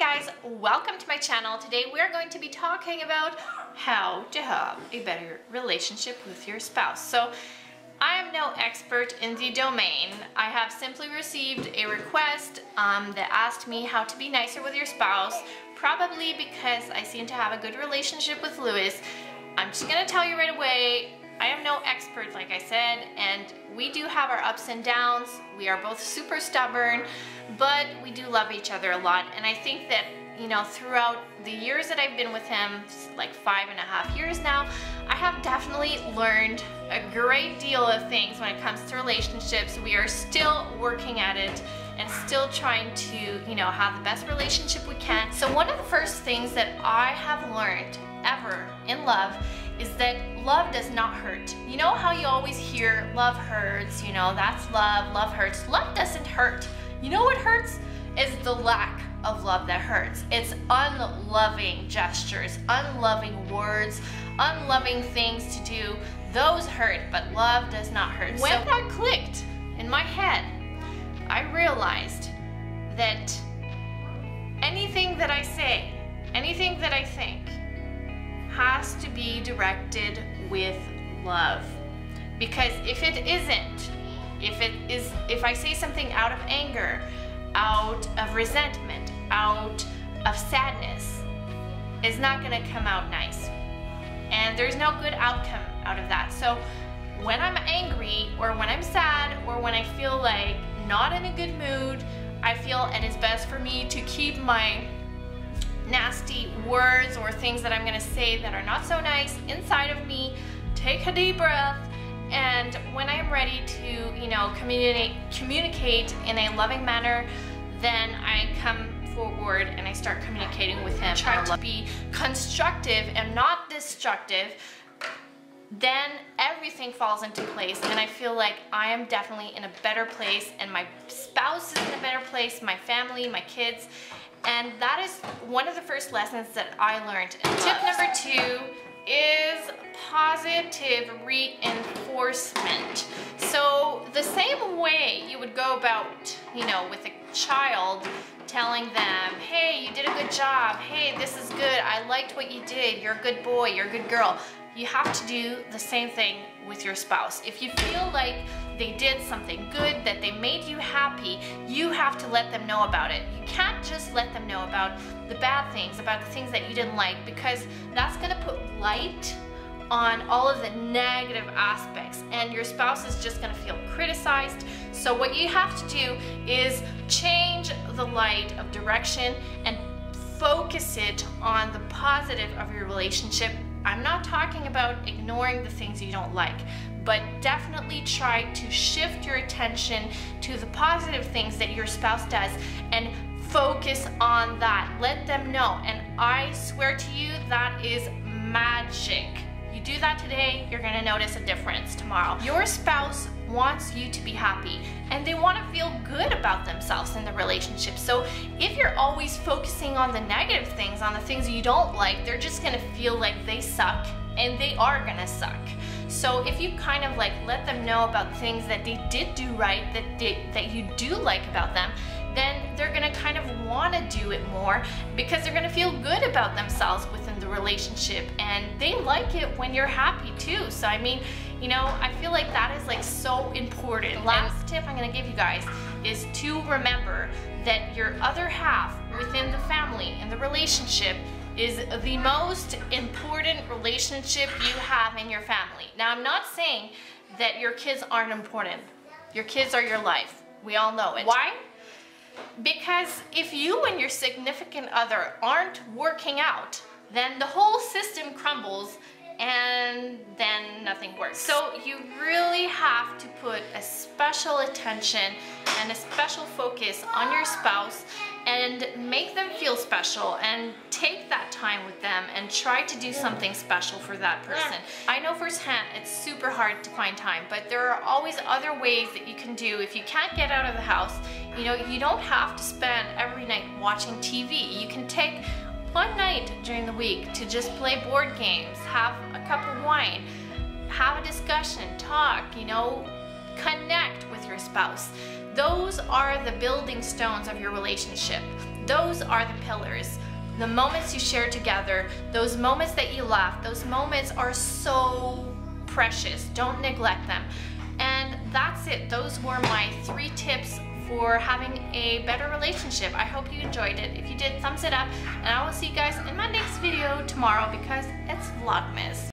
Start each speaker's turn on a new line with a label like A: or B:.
A: guys, welcome to my channel. Today we are going to be talking about how to have a better relationship with your spouse. So I am no expert in the domain. I have simply received a request that asked me how to be nicer with your spouse, probably because I seem to have a good relationship with Lewis. I'm just gonna tell you right away, I am no expert, like I said, and we do have our ups and downs. We are both super stubborn, but we do love each other a lot. And I think that, you know, throughout the years that I've been with him, like 5.5 years now, I have definitely learned a great deal of things when it comes to relationships. We are still working at it and still trying to, you know, have the best relationship we can. So one of the first things that I have learned ever in love is that love does not hurt. You know how you always hear love hurts, you know, that's love, love hurts. Love doesn't hurt. You know what hurts? Is the lack of love that hurts. It's unloving gestures, unloving words, unloving things to do. Those hurt, but love does not hurt. When that clicked in my head, I realized that anything that I say, anything that I think, has to be directed with love. Because if it isn't, if I say something out of anger, out of resentment, out of sadness, it's not gonna come out nice. And there's no good outcome out of that. So when I'm angry, or when I'm sad, or when I feel like not in a good mood, I feel it is best for me to keep my nasty words or things that I'm gonna say that are not so nice inside of me, take a deep breath, and when I'm ready to, you know, communicate in a loving manner, then I come forward and I start communicating with him. Try to be constructive and not destructive. Then everything falls into place, and I feel like I am definitely in a better place, and my spouse is in a better place, my family, my kids. And that is one of the first lessons that I learned. And tip number 2 is positive reinforcement. So the same way you would go about, you know, with a child, telling them, hey, you did a good job, hey, this is good, I liked what you did, you're a good boy, you're a good girl. You have to do the same thing with your spouse. If you feel like they did something good, that they made you happy, you have to let them know about it. You can't just let them know about the bad things, about the things that you didn't like, because that's gonna put light on all of the negative aspects, and your spouse is just gonna feel criticized. So what you have to do is change the light of direction and focus it on the positive of your relationship. I'm not talking about ignoring the things you don't like, but definitely try to shift your attention to the positive things that your spouse does and focus on that. Let them know, and I swear to you, that is magic. You do that today, you're gonna notice a difference tomorrow. Your spouse wants you to be happy, and they want to feel good about themselves in the relationship. So if you're always focusing on the negative things, on the things you don't like, they're just gonna feel like they suck, and they are gonna suck. So if you kind of like let them know about things that they did do right, that you do like about them, then they're gonna kind of want to do it more, because they're gonna feel good about themselves within the relationship, and they like it when you're happy too. So I mean, you know, I feel like that is like so important. The last tip I'm gonna give you guys is to remember that your other half within the family and the relationship is the most important relationship you have in your family. Now, I'm not saying that your kids aren't important. Your kids are your life. We all know it. Why? Because if you and your significant other aren't working out, then the whole system crumbles, and then nothing works. So you really have to put a special attention and a special focus on your spouse and make them feel special, and take that time with them and try to do something special for that person. I know firsthand it's super hard to find time, but there are always other ways that you can do. If you can't get out of the house, you know, you don't have to spend every night watching TV. You can take one night during the week to just play board games, have a cup of wine, have a discussion, talk, you know, connect with your spouse. Those are the building stones of your relationship. Those are the pillars. The moments you share together, those moments that you laugh, those moments are so precious. Don't neglect them. And that's it. Those were my 3 tips for having a better relationship. I hope you enjoyed it. If you did, thumbs it up, and I will see you guys in my next video tomorrow because it's Vlogmas.